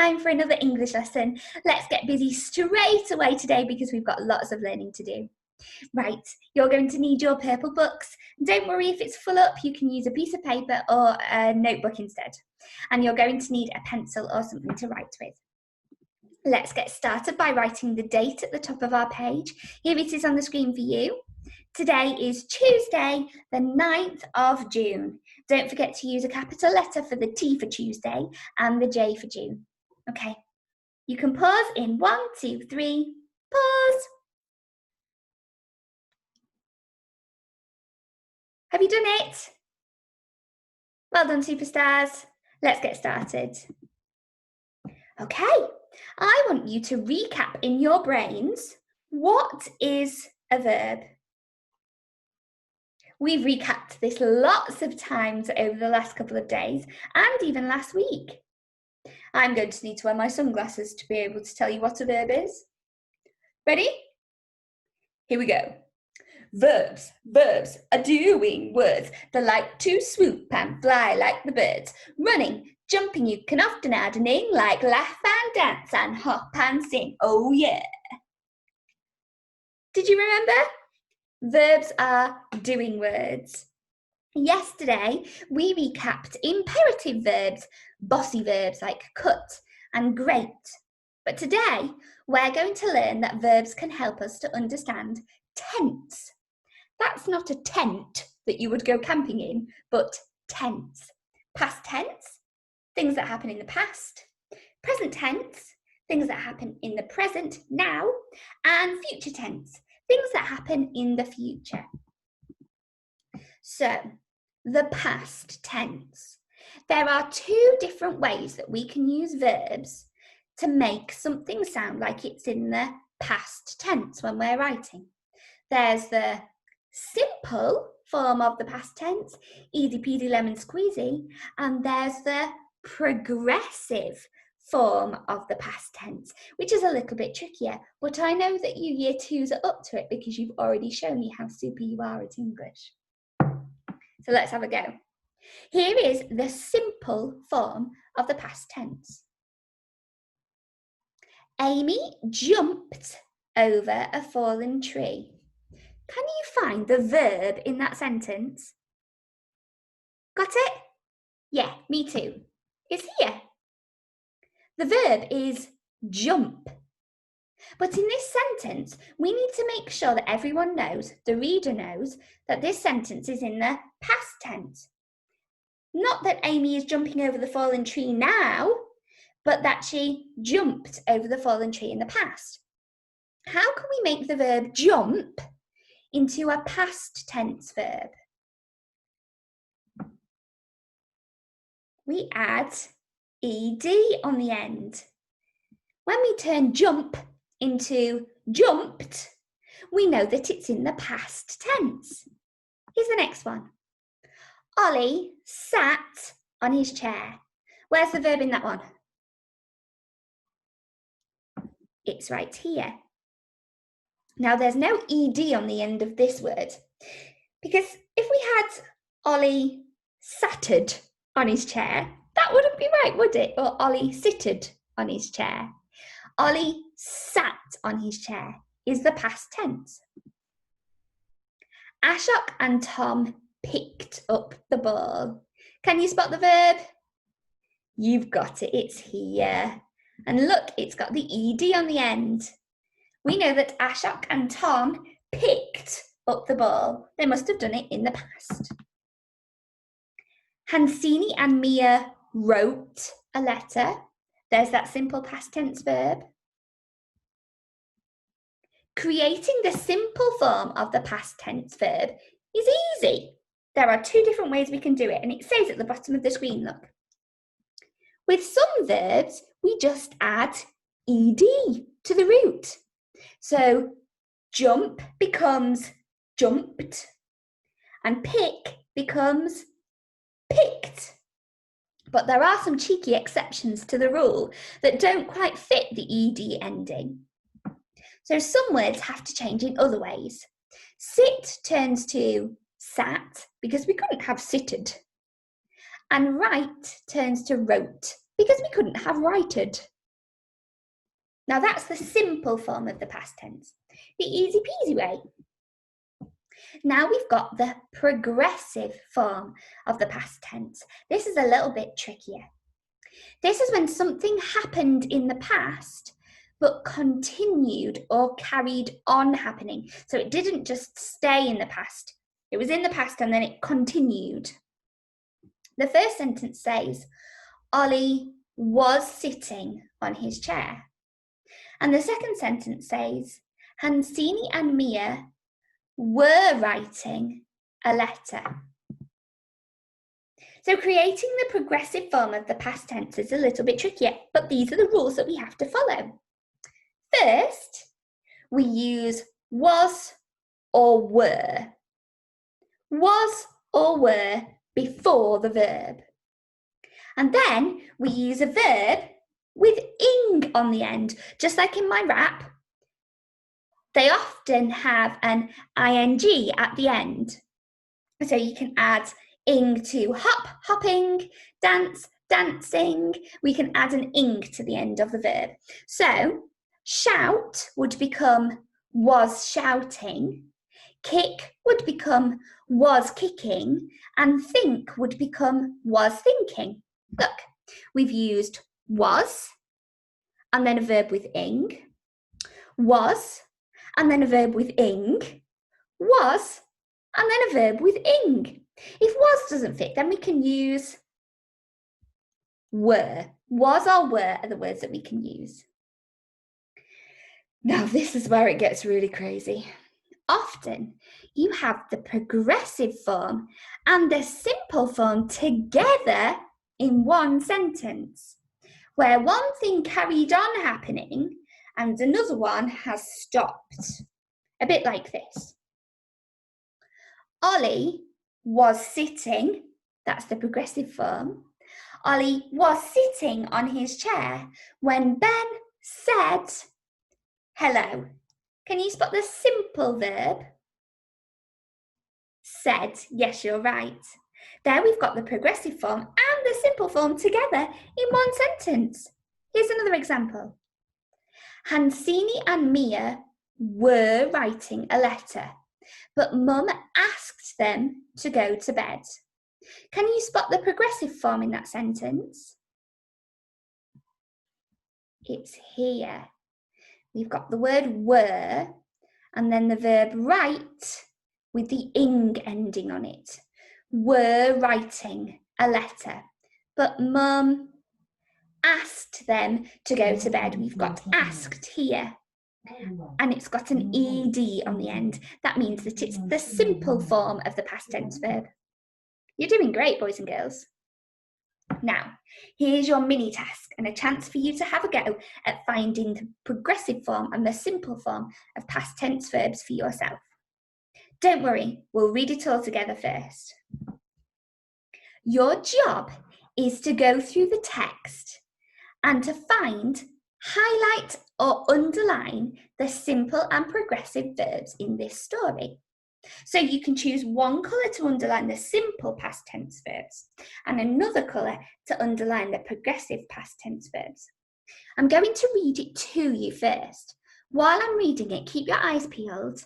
time for another English lesson. Let's get busy straight away today because we've got lots of learning to do. Right, you're going to need your purple books. Don't worry if it's full up, you can use a piece of paper or a notebook instead. And you're going to need a pencil or something to write with. Let's get started by writing the date at the top of our page. Here it is on the screen for you. Today is Tuesday, the 9th of June. Don't forget to use a capital letter for the T for Tuesday and the J for June. Okay, you can pause in 1, 2, 3, pause. Have you done it? Well done, superstars. Let's get started. Okay, I want you to recap in your brains, what is a verb? We've recapped this lots of times over the last couple of days and even last week. I'm going to need to wear my sunglasses to be able to tell you what a verb is. Ready? Here we go. Verbs are doing words that like to swoop and fly like the birds. Running, jumping, you can often add an ing like laugh and dance and hop and sing. Oh yeah. Did you remember? Verbs are doing words. Yesterday, we recapped imperative verbs, bossy verbs like cut and grate. But today, we're going to learn that verbs can help us to understand tense. That's not a tent that you would go camping in, but tense. Past tense, things that happen in the past. Present tense, things that happen in the present, now. And future tense, things that happen in the future. So, the past tense. There are two different ways that we can use verbs to make something sound like it's in the past tense when we're writing. There's the simple form of the past tense, easy peasy lemon squeezy, and there's the progressive form of the past tense, which is a little bit trickier, but I know that you year twos are up to it because you've already shown me how super you are at English. So let's have a go. Here is the simple form of the past tense. Amy jumped over a fallen tree. Can you find the verb in that sentence? Got it? Yeah, me too. It's here. The verb is jump. But in this sentence, we need to make sure that everyone knows, the reader knows, that this sentence is in the past tense. Not that Amy is jumping over the fallen tree now, but that she jumped over the fallen tree in the past. How can we make the verb jump into a past tense verb? We add ed on the end. When we turn jump into jumped, we know that it's in the past tense. Here's the next one. Ollie sat on his chair. Where's the verb in that one? It's right here. Now there's no ed on the end of this word, because if we had Ollie satted on his chair, that wouldn't be right, would it? Or Ollie sitted on his chair. Ollie sat on his chair is the past tense. Ashok and Tom picked up the ball. Can you spot the verb? You've got it, it's here. And look, it's got the ed on the end. We know that Ashok and Tom picked up the ball. They must have done it in the past. Hansini and Mia wrote a letter. There's that simple past tense verb. Creating the simple form of the past tense verb is easy. There are two different ways we can do it, and it says at the bottom of the screen, look. With some verbs, we just add ed to the root. So jump becomes jumped, and pick becomes picked. But there are some cheeky exceptions to the rule that don't quite fit the ed ending. So some words have to change in other ways. Sit turns to sat because we couldn't have sitted. And write turns to wrote because we couldn't have righted. Now that's the simple form of the past tense, the easy peasy way. Now we've got the progressive form of the past tense. This is a little bit trickier. This is when something happened in the past but continued or carried on happening. So it didn't just stay in the past. It was in the past and then it continued. The first sentence says, Ollie was sitting on his chair. And the second sentence says, Hansini and Mia were writing a letter. So creating the progressive form of the past tense is a little bit trickier, but these are the rules that we have to follow. First, we use was or were. Was or were before the verb. And then we use a verb with ing on the end, just like in my rap. They often have an ing at the end. So you can add ing to hop, hopping, dance, dancing. We can add an ing to the end of the verb. So shout would become was shouting, kick would become was kicking, and think would become was thinking. Look, we've used was, and then a verb with ing, was, and then a verb with ing, was, and then a verb with ing. If was doesn't fit, then we can use were. Was or were are the words that we can use. Now this is where it gets really crazy. Often you have the progressive form and the simple form together in one sentence, where one thing carried on happening and another one has stopped. A bit like this. Ollie was sitting, that's the progressive form. Ollie was sitting on his chair when Ben said hello. Can you spot the simple verb? Said, yes, you're right. There we've got the progressive form and the simple form together in one sentence. Here's another example. Hansini and Mia were writing a letter, but Mum asked them to go to bed. Can you spot the progressive form in that sentence? It's here. We've got the word were and then the verb write with the ing ending on it. Were writing a letter, but Mum asked them to go to bed. We've got asked here, and it's got an ed on the end. That means that it's the simple form of the past tense verb. You're doing great, boys and girls. Now, here's your mini task and a chance for you to have a go at finding the progressive form and the simple form of past tense verbs for yourself. Don't worry, we'll read it all together first. Your job is to go through the text and to find, highlight or underline the simple and progressive verbs in this story. So you can choose one colour to underline the simple past tense verbs and another colour to underline the progressive past tense verbs. I'm going to read it to you first. While I'm reading it, keep your eyes peeled.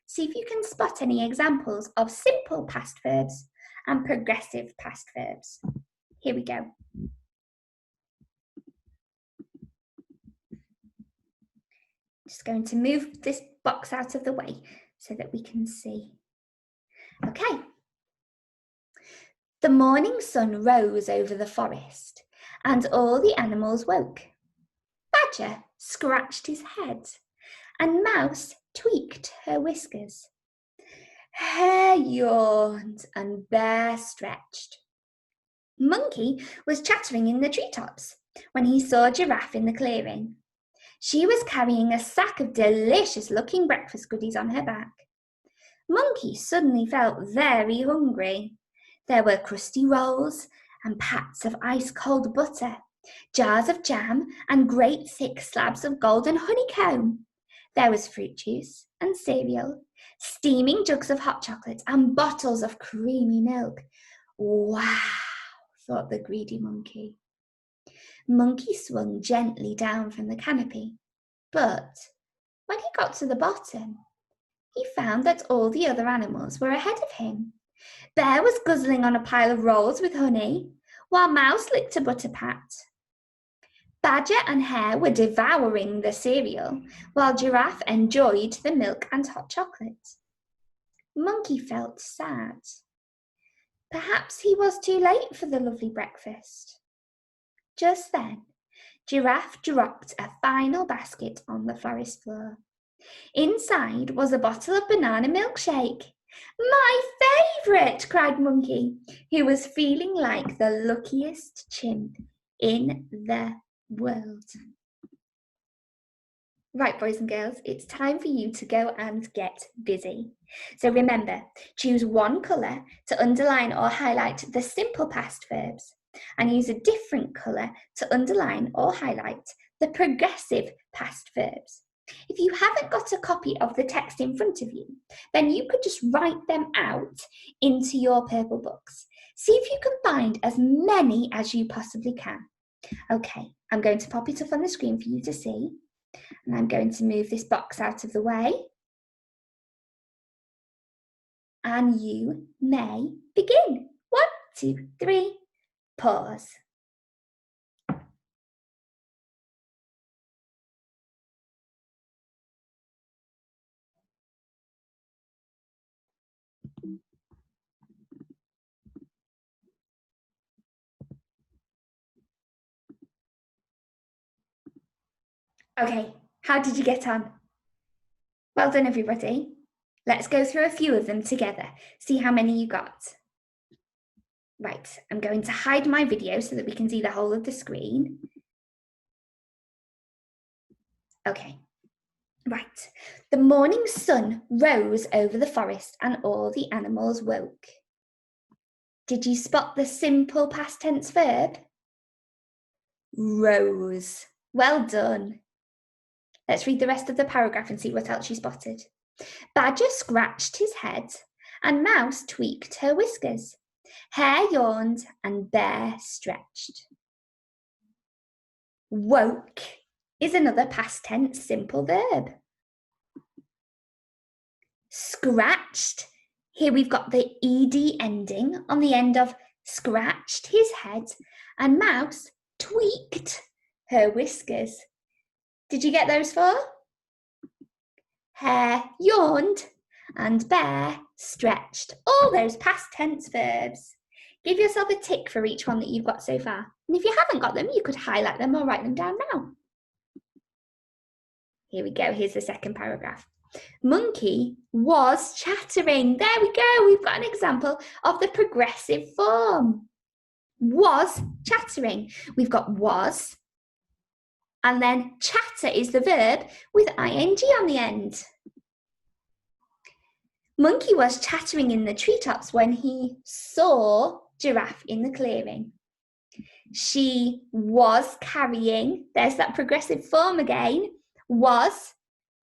See if you can spot any examples of simple past verbs and progressive past verbs. Here we go. Just going to move this box out of the way so that we can see. Okay. The morning sun rose over the forest and all the animals woke. Badger scratched his head and Mouse tweaked her whiskers. Hare yawned and Bear stretched. Monkey was chattering in the treetops when he saw Giraffe in the clearing. She was carrying a sack of delicious-looking breakfast goodies on her back. Monkey suddenly felt very hungry. There were crusty rolls and pats of ice-cold butter, jars of jam and great thick slabs of golden honeycomb. There was fruit juice and cereal, steaming jugs of hot chocolate and bottles of creamy milk. Wow, thought the greedy monkey. Monkey swung gently down from the canopy. But when he got to the bottom, he found that all the other animals were ahead of him. Bear was guzzling on a pile of rolls with honey, while Mouse licked a butter pat. Badger and Hare were devouring the cereal, while Giraffe enjoyed the milk and hot chocolate. Monkey felt sad. Perhaps he was too late for the lovely breakfast. Just then, Giraffe dropped a final basket on the forest floor. Inside was a bottle of banana milkshake. My favourite, cried Monkey, who was feeling like the luckiest chimp in the world. Right, boys and girls, it's time for you to go and get busy. So remember, choose one colour to underline or highlight the simple past verbs, and use a different colour to underline or highlight the progressive past verbs. If you haven't got a copy of the text in front of you, then you could just write them out into your purple books. See if you can find as many as you possibly can. Okay, I'm going to pop it up on the screen for you to see, and I'm going to move this box out of the way. And you may begin. 1, 2, 3, pause. Okay, how did you get on? Well done, everybody. Let's go through a few of them together, see how many you got. Right, I'm going to hide my video so that we can see the whole of the screen. Okay, right. The morning sun rose over the forest and all the animals woke. Did you spot the simple past tense verb? Rose. Well done. Let's read the rest of the paragraph and see what else you spotted. Badger scratched his head and Mouse tweaked her whiskers. Hare yawned and Bear stretched. Woke is another past tense simple verb. Scratched, here we've got the ed ending on the end of scratched his head, and Mouse tweaked her whiskers. Did you get those 4? Hare yawned and Bear stretched. All those past tense verbs. Give yourself a tick for each one that you've got so far. And if you haven't got them, you could highlight them or write them down now. Here we go. Here's the second paragraph. Monkey was chattering. There we go. We've got an example of the progressive form. Was chattering. We've got was, and then chatter is the verb with ing on the end. Monkey was chattering in the treetops when he saw Giraffe in the clearing. She was carrying, there's that progressive form again, was,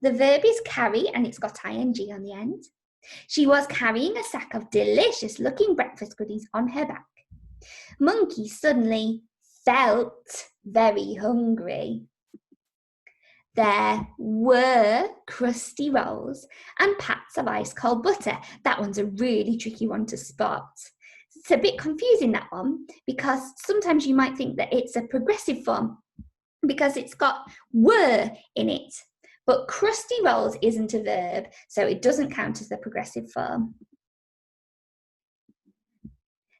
the verb is carry and it's got ing on the end. She was carrying a sack of delicious looking breakfast goodies on her back. Monkey suddenly felt very hungry. There were crusty rolls and pats of ice cold butter. That one's a really tricky one to spot. It's a bit confusing, that one, because sometimes you might think that it's a progressive form because it's got were in it. But crusty rolls isn't a verb, so it doesn't count as the progressive form.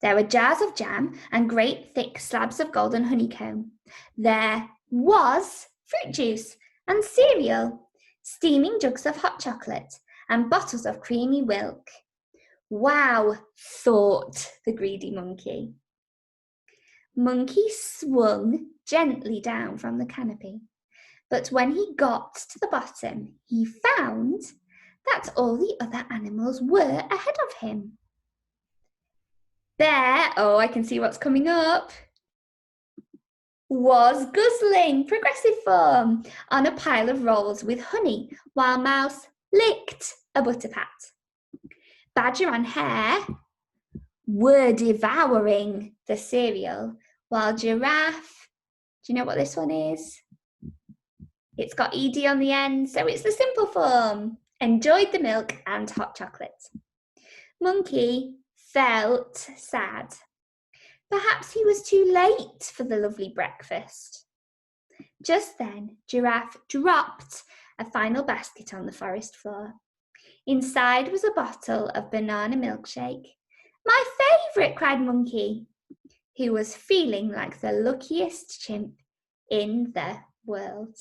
There were jars of jam and great thick slabs of golden honeycomb. There was fruit juice and cereal, steaming jugs of hot chocolate and bottles of creamy milk. Wow, thought the greedy monkey. Monkey swung gently down from the canopy, but when he got to the bottom, he found that all the other animals were ahead of him. Bear, oh, I can see what's coming up, was guzzling, progressive form, on a pile of rolls with honey, while Mouse licked a butter pat. Badger and Hare were devouring the cereal, while Giraffe, do you know what this one is? It's got ed on the end, so it's the simple form. Enjoyed the milk and hot chocolate. Monkey felt sad. Perhaps he was too late for the lovely breakfast. Just then, Giraffe dropped a final basket on the forest floor. Inside was a bottle of banana milkshake. My favourite, cried Monkey, who was feeling like the luckiest chimp in the world.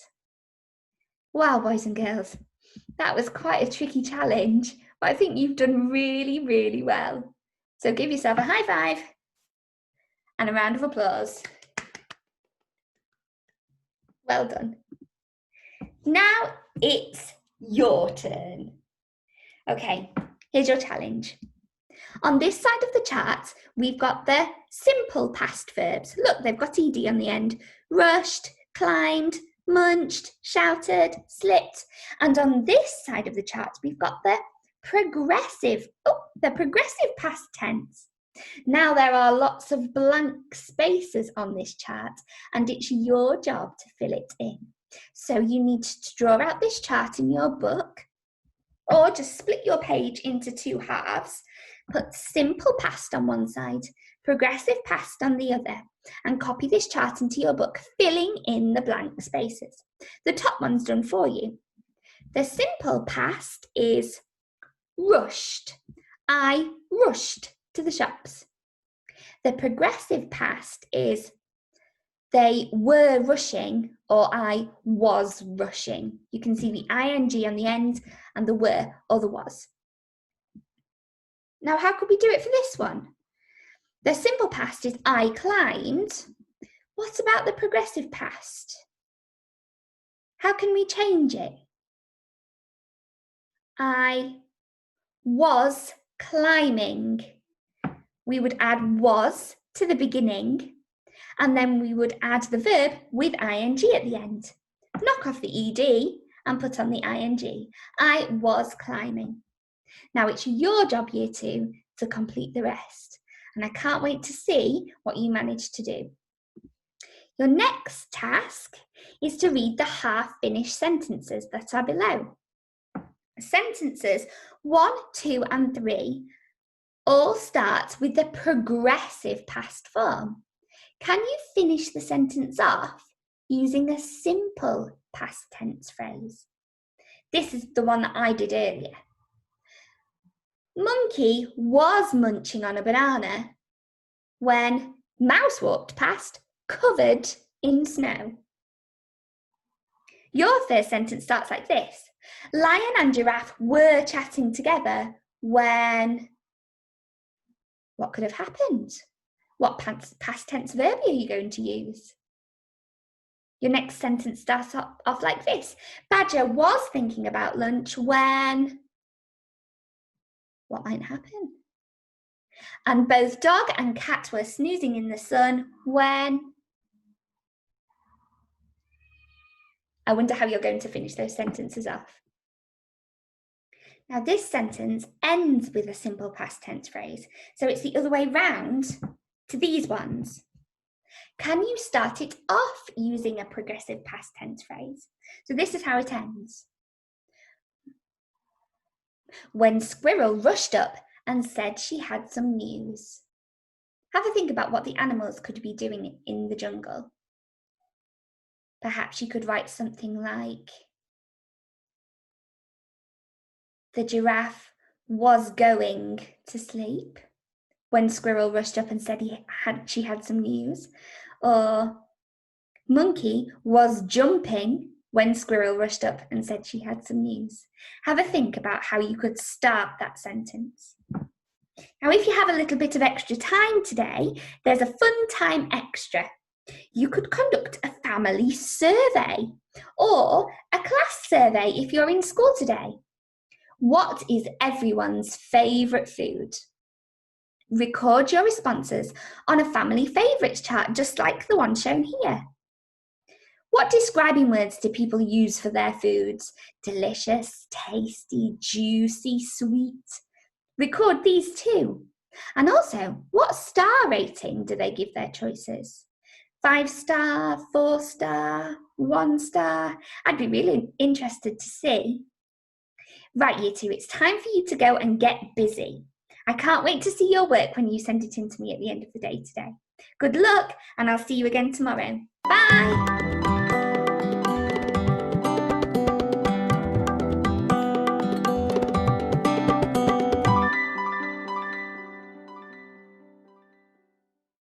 Wow, boys and girls, that was quite a tricky challenge, but I think you've done really, really well. So give yourself a high five and a round of applause. Well done. Now it's your turn. Okay, here's your challenge. On this side of the chart, we've got the simple past verbs. Look, they've got ed on the end. Rushed, climbed, munched, shouted, slipped. And on this side of the chart, we've got the progressive past tense. Now there are lots of blank spaces on this chart, and it's your job to fill it in. So you need to draw out this chart in your book, or just split your page into two halves, put simple past on one side, progressive past on the other, and copy this chart into your book, filling in the blank spaces. The top one's done for you. The simple past is rushed. I rushed to the shops. The progressive past is they were rushing, or I was rushing. You can see the ing on the end and the were or the was. Now, how could we do it for this one? The simple past is I climbed. What about the progressive past? How can we change it? I was climbing. We would add was to the beginning, and then we would add the verb with ing at the end. Knock off the ed and put on the ing. I was climbing. Now it's your job, year 2, to complete the rest. And I can't wait to see what you managed to do. Your next task is to read the half-finished sentences that are below. Sentences 1, 2, and 3 all start with the progressive past form. Can you finish the sentence off using a simple past tense phrase? This is the one that I did earlier. Monkey was munching on a banana when Mouse walked past, covered in snow. Your first sentence starts like this. Lion and Giraffe were chatting together when... What could have happened? What past tense verb are you going to use? Your next sentence starts off like this. Badger was thinking about lunch when... What might happen? And both dog and cat were snoozing in the sun when... I wonder how you're going to finish those sentences off. Now this sentence ends with a simple past tense phrase, so it's the other way round to these ones. Can you start it off using a progressive past tense phrase? So this is how it ends. When Squirrel rushed up and said she had some news. Have a think about what the animals could be doing in the jungle. Perhaps you could write something like, the giraffe was going to sleep when Squirrel rushed up and said she had some news. Or Monkey was jumping when Squirrel rushed up and said she had some news. Have a think about how you could start that sentence. Now, if you have a little bit of extra time today, there's a fun time extra. You could conduct a family survey or a class survey if you're in school today. What is everyone's favourite food? Record your responses on a family favourites chart, just like the one shown here. What describing words do people use for their foods? Delicious, tasty, juicy, sweet. Record these too. And also, what star rating do they give their choices? 5-star, 4-star, 1-star? I'd be really interested to see. Right, you two, it's time for you to go and get busy. I can't wait to see your work when you send it in to me at the end of the day today. Good luck, and I'll see you again tomorrow. Bye!